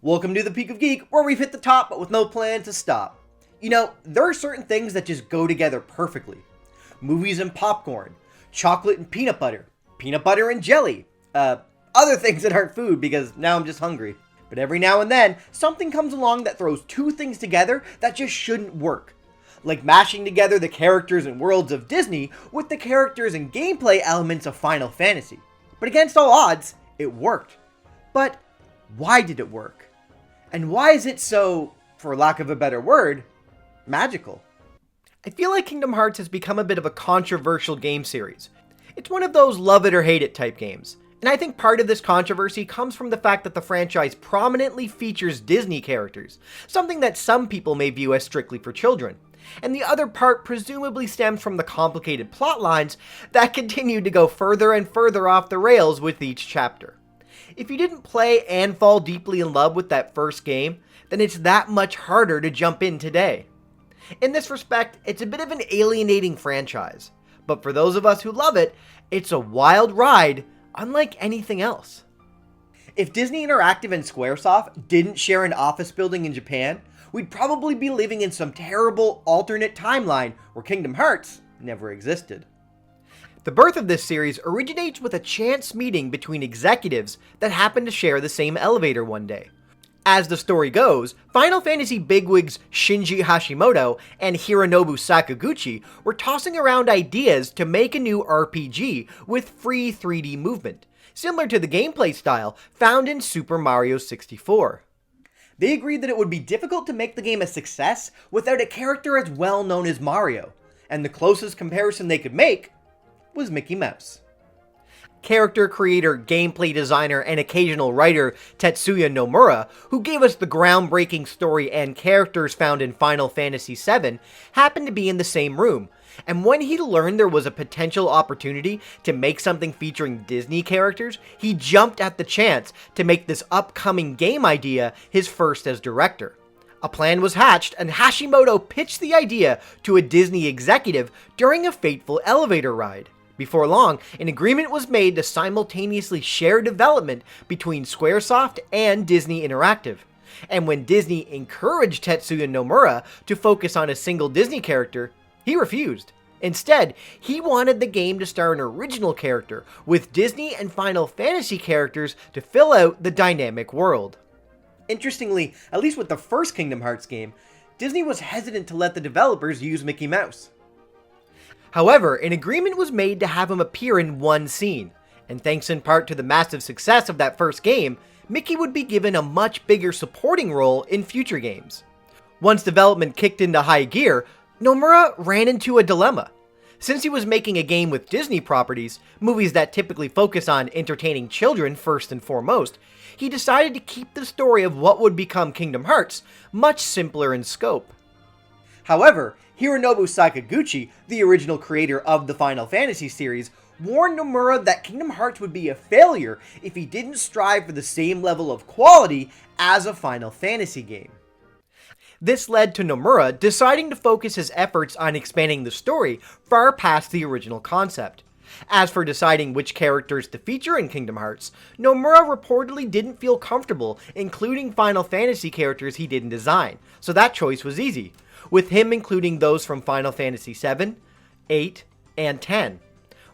Welcome to the Peak of Geek, where we've hit the top but with no plan to stop. You know, there are certain things that just go together perfectly. Movies and popcorn, chocolate and peanut butter and jelly, other things that aren't food because now I'm just hungry. But every now and then, something comes along that throws two things together that just shouldn't work. Like mashing together the characters and worlds of Disney with the characters and gameplay elements of Final Fantasy. But against all odds, it worked. But why did it work? And why is it so, for lack of a better word, magical? I feel like Kingdom Hearts has become a bit of a controversial game series. It's one of those love it or hate it type games. And I think part of this controversy comes from the fact that the franchise prominently features Disney characters, something that some people may view as strictly for children. And the other part presumably stems from the complicated plot lines that continue to go further and further off the rails with each chapter. If you didn't play and fall deeply in love with that first game, then it's that much harder to jump in today. In this respect, it's a bit of an alienating franchise, but for those of us who love it, it's a wild ride unlike anything else. If Disney Interactive and Squaresoft didn't share an office building in Japan, we'd probably be living in some terrible alternate timeline where Kingdom Hearts never existed. The birth of this series originates with a chance meeting between executives that happened to share the same elevator one day. As the story goes, Final Fantasy bigwigs Shinji Hashimoto and Hironobu Sakaguchi were tossing around ideas to make a new RPG with free 3D movement, similar to the gameplay style found in Super Mario 64. They agreed that it would be difficult to make the game a success without a character as well known as Mario, and the closest comparison they could make was Mickey Mouse. Character creator, gameplay designer, and occasional writer Tetsuya Nomura, who gave us the groundbreaking story and characters found in Final Fantasy VII, happened to be in the same room, and when he learned there was a potential opportunity to make something featuring Disney characters, he jumped at the chance to make this upcoming game idea his first as director. A plan was hatched, and Hashimoto pitched the idea to a Disney executive during a fateful elevator ride. Before long, an agreement was made to simultaneously share development between Squaresoft and Disney Interactive. And when Disney encouraged Tetsuya Nomura to focus on a single Disney character, he refused. Instead, he wanted the game to star an original character, with Disney and Final Fantasy characters to fill out the dynamic world. Interestingly, at least with the first Kingdom Hearts game, Disney was hesitant to let the developers use Mickey Mouse. However, an agreement was made to have him appear in one scene, and thanks in part to the massive success of that first game, Mickey would be given a much bigger supporting role in future games. Once development kicked into high gear, Nomura ran into a dilemma. Since he was making a game with Disney properties, movies that typically focus on entertaining children first and foremost, he decided to keep the story of what would become Kingdom Hearts much simpler in scope. However, Hironobu Sakaguchi, the original creator of the Final Fantasy series, warned Nomura that Kingdom Hearts would be a failure if he didn't strive for the same level of quality as a Final Fantasy game. This led to Nomura deciding to focus his efforts on expanding the story far past the original concept. As for deciding which characters to feature in Kingdom Hearts, Nomura reportedly didn't feel comfortable including Final Fantasy characters he didn't design, so that choice was easy, with him including those from Final Fantasy VII, 8, and 10.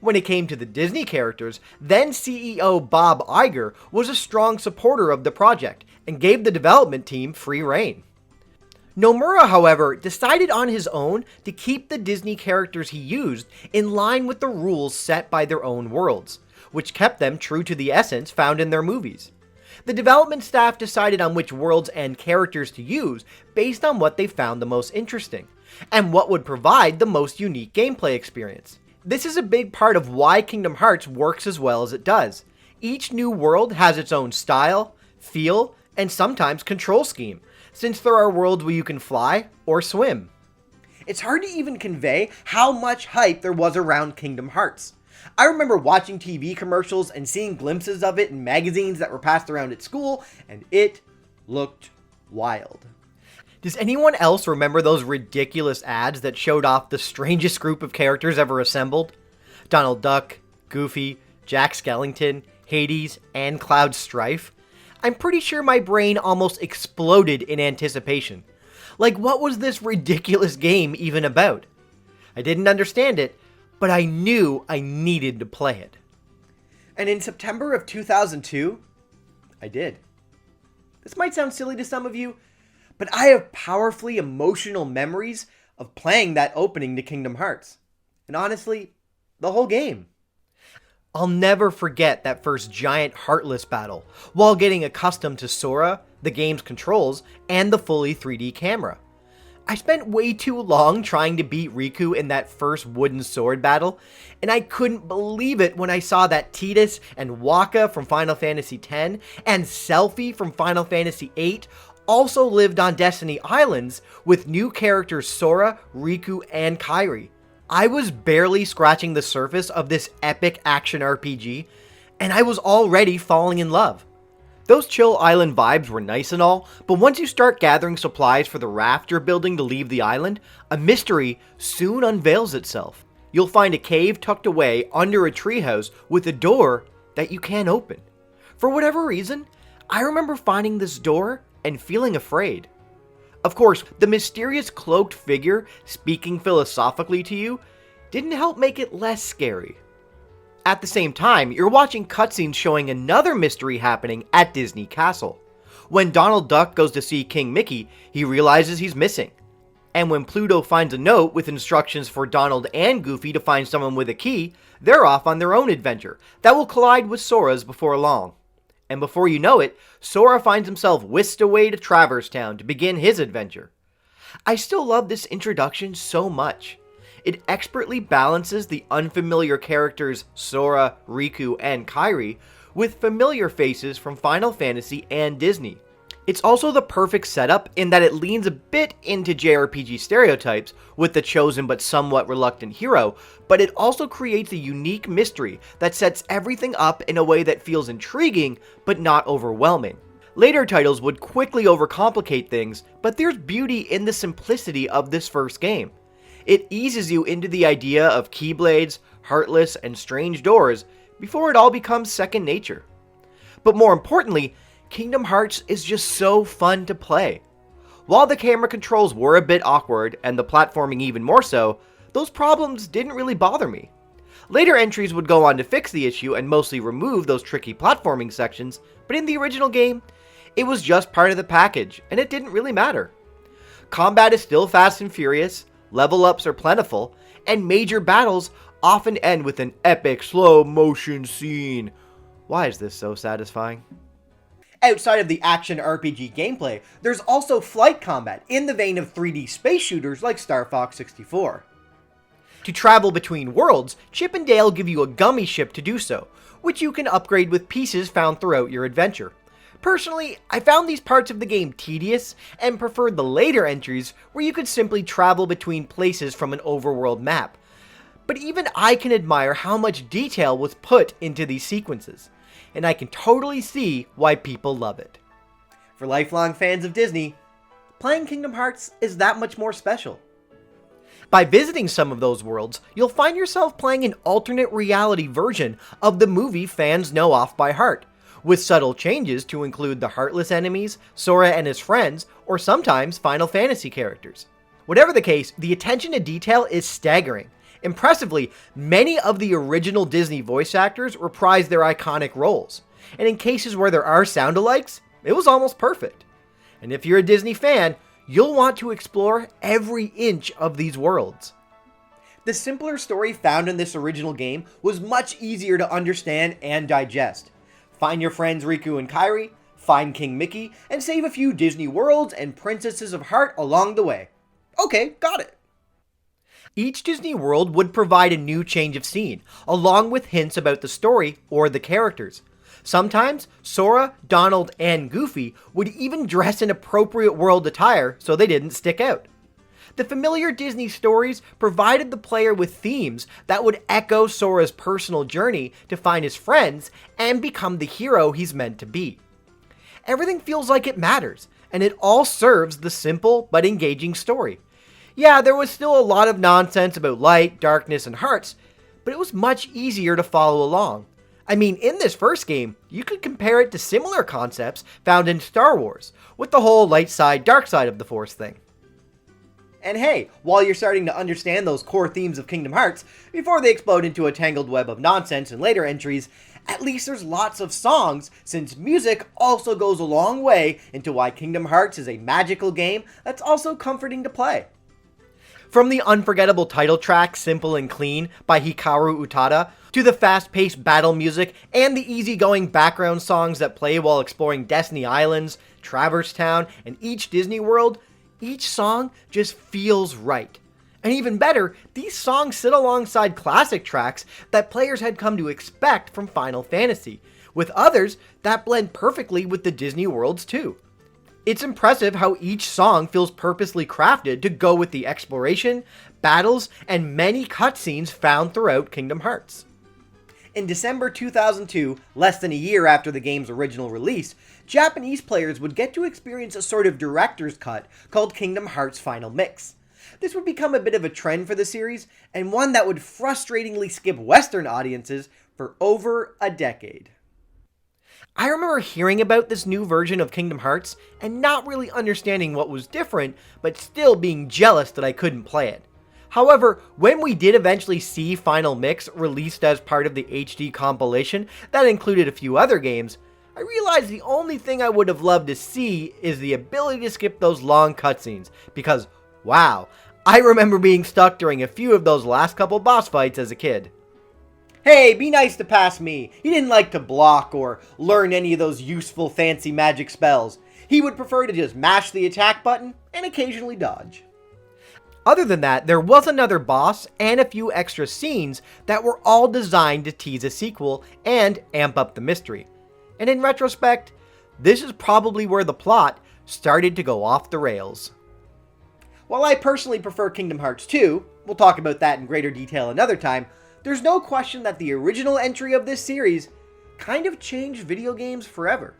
When it came to the Disney characters, then CEO Bob Iger was a strong supporter of the project and gave the development team free rein. Nomura, however, decided on his own to keep the Disney characters he used in line with the rules set by their own worlds, which kept them true to the essence found in their movies. The development staff decided on which worlds and characters to use based on what they found the most interesting, and what would provide the most unique gameplay experience. This is a big part of why Kingdom Hearts works as well as it does. Each new world has its own style, feel, and sometimes control scheme, since there are worlds where you can fly or swim. It's hard to even convey how much hype there was around Kingdom Hearts. I remember watching TV commercials and seeing glimpses of it in magazines that were passed around at school, and it looked wild. Does anyone else remember those ridiculous ads that showed off the strangest group of characters ever assembled? Donald Duck, Goofy, Jack Skellington, Hades, and Cloud Strife? I'm pretty sure my brain almost exploded in anticipation. Like, what was this ridiculous game even about? I didn't understand it, but I knew I needed to play it. And in September of 2002, I did. This might sound silly to some of you, but I have powerfully emotional memories of playing that opening to Kingdom Hearts. And honestly, the whole game. I'll never forget that first giant Heartless battle, while getting accustomed to Sora, the game's controls, and the fully 3D camera. I spent way too long trying to beat Riku in that first wooden sword battle, and I couldn't believe it when I saw that Tidus and Waka from Final Fantasy X and Selphie from Final Fantasy VIII also lived on Destiny Islands with new characters Sora, Riku, and Kairi. I was barely scratching the surface of this epic action RPG, and I was already falling in love. Those chill island vibes were nice and all, but once you start gathering supplies for the raft you're building to leave the island, a mystery soon unveils itself. You'll find a cave tucked away under a treehouse with a door that you can't open. For whatever reason, I remember finding this door and feeling afraid. Of course, the mysterious cloaked figure speaking philosophically to you didn't help make it less scary. At the same time, you're watching cutscenes showing another mystery happening at Disney Castle. When Donald Duck goes to see King Mickey, he realizes he's missing. And when Pluto finds a note with instructions for Donald and Goofy to find someone with a key, they're off on their own adventure that will collide with Sora's before long. And before you know it, Sora finds himself whisked away to Traverse Town to begin his adventure. I still love this introduction so much. It expertly balances the unfamiliar characters Sora, Riku, and Kairi with familiar faces from Final Fantasy and Disney. It's also the perfect setup in that it leans a bit into JRPG stereotypes with the chosen but somewhat reluctant hero, but it also creates a unique mystery that sets everything up in a way that feels intriguing but not overwhelming. Later titles would quickly overcomplicate things, but there's beauty in the simplicity of this first game. It eases you into the idea of Keyblades, Heartless, and strange doors before it all becomes second nature. But more importantly, Kingdom Hearts is just so fun to play. While the camera controls were a bit awkward, and the platforming even more so, those problems didn't really bother me. Later entries would go on to fix the issue and mostly remove those tricky platforming sections, but in the original game, it was just part of the package, and it didn't really matter. Combat is still fast and furious, level ups are plentiful, and major battles often end with an epic slow motion scene. Why is this so satisfying? Outside of the action RPG gameplay, there's also flight combat in the vein of 3D space shooters like Star Fox 64. To travel between worlds, Chip and Dale give you a gummy ship to do so, which you can upgrade with pieces found throughout your adventure. Personally, I found these parts of the game tedious and preferred the later entries where you could simply travel between places from an overworld map. But even I can admire how much detail was put into these sequences, and I can totally see why people love it. For lifelong fans of Disney, playing Kingdom Hearts is that much more special. By visiting some of those worlds, you'll find yourself playing an alternate reality version of the movie fans know off by heart, with subtle changes to include the Heartless enemies, Sora and his friends, or sometimes Final Fantasy characters. Whatever the case, the attention to detail is staggering. Impressively, many of the original Disney voice actors reprised their iconic roles, and in cases where there are sound-alikes, it was almost perfect. And if you're a Disney fan, you'll want to explore every inch of these worlds. The simpler story found in this original game was much easier to understand and digest. Find your friends Riku and Kairi, find King Mickey, and save a few Disney worlds and Princesses of Heart along the way. Okay, got it. Each Disney world would provide a new change of scene, along with hints about the story or the characters. Sometimes, Sora, Donald, and Goofy would even dress in appropriate world attire so they didn't stick out. The familiar Disney stories provided the player with themes that would echo Sora's personal journey to find his friends and become the hero he's meant to be. Everything feels like it matters, and it all serves the simple but engaging story. Yeah, there was still a lot of nonsense about light, darkness, and hearts, but it was much easier to follow along. I mean, in this first game, you could compare it to similar concepts found in Star Wars, with the whole light side, dark side of the Force thing. And hey, while you're starting to understand those core themes of Kingdom Hearts, before they explode into a tangled web of nonsense in later entries, at least there's lots of songs, since music also goes a long way into why Kingdom Hearts is a magical game that's also comforting to play. From the unforgettable title track, Simple and Clean, by Hikaru Utada, to the fast-paced battle music and the easygoing background songs that play while exploring Destiny Islands, Traverse Town, and each Disney World, each song just feels right. And even better, these songs sit alongside classic tracks that players had come to expect from Final Fantasy, with others that blend perfectly with the Disney worlds too. It's impressive how each song feels purposely crafted to go with the exploration, battles, and many cutscenes found throughout Kingdom Hearts. In December 2002, less than a year after the game's original release, Japanese players would get to experience a sort of director's cut called Kingdom Hearts Final Mix. This would become a bit of a trend for the series, and one that would frustratingly skip Western audiences for over a decade. I remember hearing about this new version of Kingdom Hearts and not really understanding what was different, but still being jealous that I couldn't play it. However, when we did eventually see Final Mix released as part of the HD compilation that included a few other games, I realized the only thing I would have loved to see is the ability to skip those long cutscenes, because wow, I remember being stuck during a few of those last couple boss fights as a kid. Hey, be nice to pass me. He didn't like to block or learn any of those useful fancy magic spells. He would prefer to just mash the attack button and occasionally dodge. Other than that, there was another boss and a few extra scenes that were all designed to tease a sequel and amp up the mystery. And in retrospect, this is probably where the plot started to go off the rails. While I personally prefer Kingdom Hearts 2, we'll talk about that in greater detail another time, there's no question that the original entry of this series kind of changed video games forever.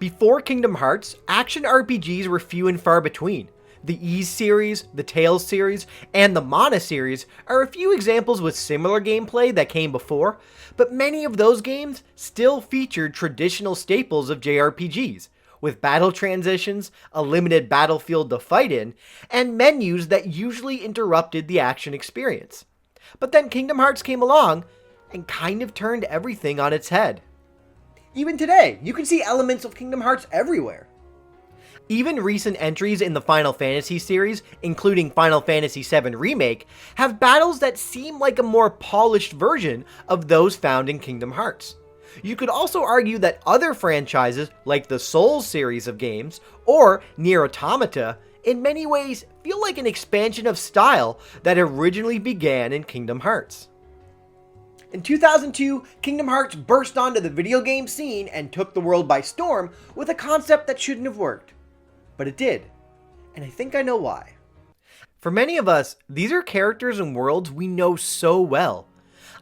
Before Kingdom Hearts, action RPGs were few and far between. The Ys series, the Tales series, and the Mana series are a few examples with similar gameplay that came before, but many of those games still featured traditional staples of JRPGs, with battle transitions, a limited battlefield to fight in, and menus that usually interrupted the action experience. But then Kingdom Hearts came along and kind of turned everything on its head. Even today, you can see elements of Kingdom Hearts everywhere. Even recent entries in the Final Fantasy series, including Final Fantasy VII Remake, have battles that seem like a more polished version of those found in Kingdom Hearts. You could also argue that other franchises, like the Souls series of games, or Nier Automata, in many ways feel like an expansion of style that originally began in Kingdom Hearts. In 2002, Kingdom Hearts burst onto the video game scene and took the world by storm with a concept that shouldn't have worked. But it did, and I think I know why. For many of us, these are characters and worlds we know so well.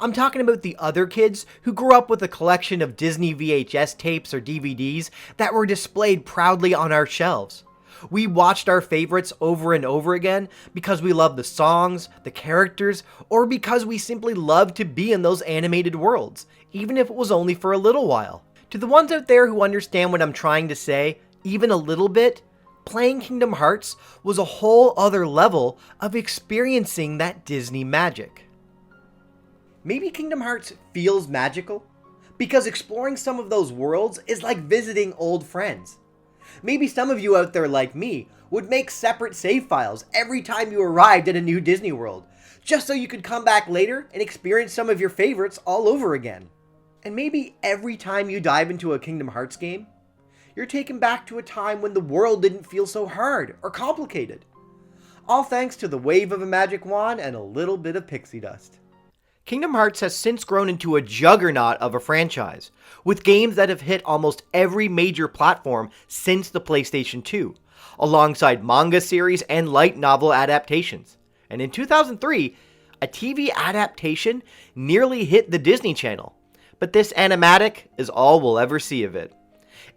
I'm talking about the other kids who grew up with a collection of Disney VHS tapes or DVDs that were displayed proudly on our shelves. We watched our favorites over and over again because we loved the songs, the characters, or because we simply loved to be in those animated worlds, even if it was only for a little while. To the ones out there who understand what I'm trying to say, even a little bit, playing Kingdom Hearts was a whole other level of experiencing that Disney magic. Maybe Kingdom Hearts feels magical because exploring some of those worlds is like visiting old friends. Maybe some of you out there like me would make separate save files every time you arrived at a new Disney World, just so you could come back later and experience some of your favorites all over again. And maybe every time you dive into a Kingdom Hearts game, you're taken back to a time when the world didn't feel so hard or complicated. All thanks to the wave of a magic wand and a little bit of pixie dust. Kingdom Hearts has since grown into a juggernaut of a franchise, with games that have hit almost every major platform since the PlayStation 2, alongside manga series and light novel adaptations. And in 2003, a TV adaptation nearly hit the Disney Channel, but this animatic is all we'll ever see of it.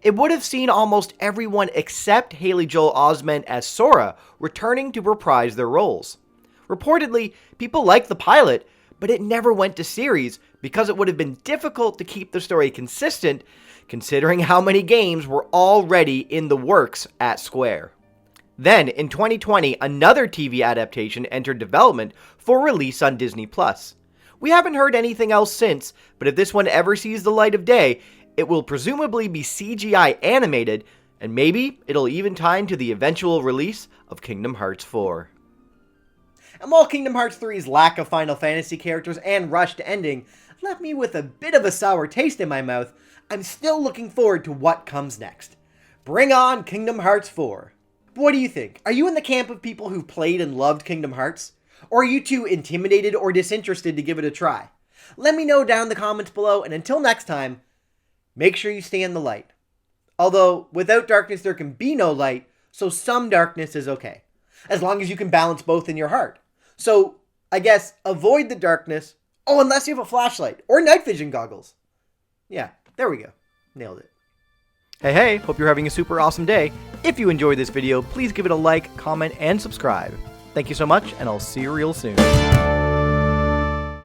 It would have seen almost everyone except Haley Joel Osment as Sora returning to reprise their roles. Reportedly, people liked the pilot, but it never went to series because it would have been difficult to keep the story consistent considering how many games were already in the works at Square. Then, in 2020, another TV adaptation entered development for release on Disney+. We haven't heard anything else since, but if this one ever sees the light of day, it will presumably be CGI animated, and maybe it'll even tie into the eventual release of Kingdom Hearts 4. And while Kingdom Hearts 3's lack of Final Fantasy characters and rushed ending left me with a bit of a sour taste in my mouth, I'm still looking forward to what comes next. Bring on Kingdom Hearts 4. But what do you think? Are you in the camp of people who've played and loved Kingdom Hearts? Or are you too intimidated or disinterested to give it a try? Let me know down in the comments below, and until next time, make sure you stay in the light. Although, without darkness there can be no light, so some darkness is okay. As long as you can balance both in your heart. So, I guess, avoid the darkness. Oh, unless you have a flashlight or night vision goggles. Yeah, there we go. Nailed it. Hey, hope you're having a super awesome day. If you enjoyed this video, please give it a like, comment, and subscribe. Thank you so much, and I'll see you real soon.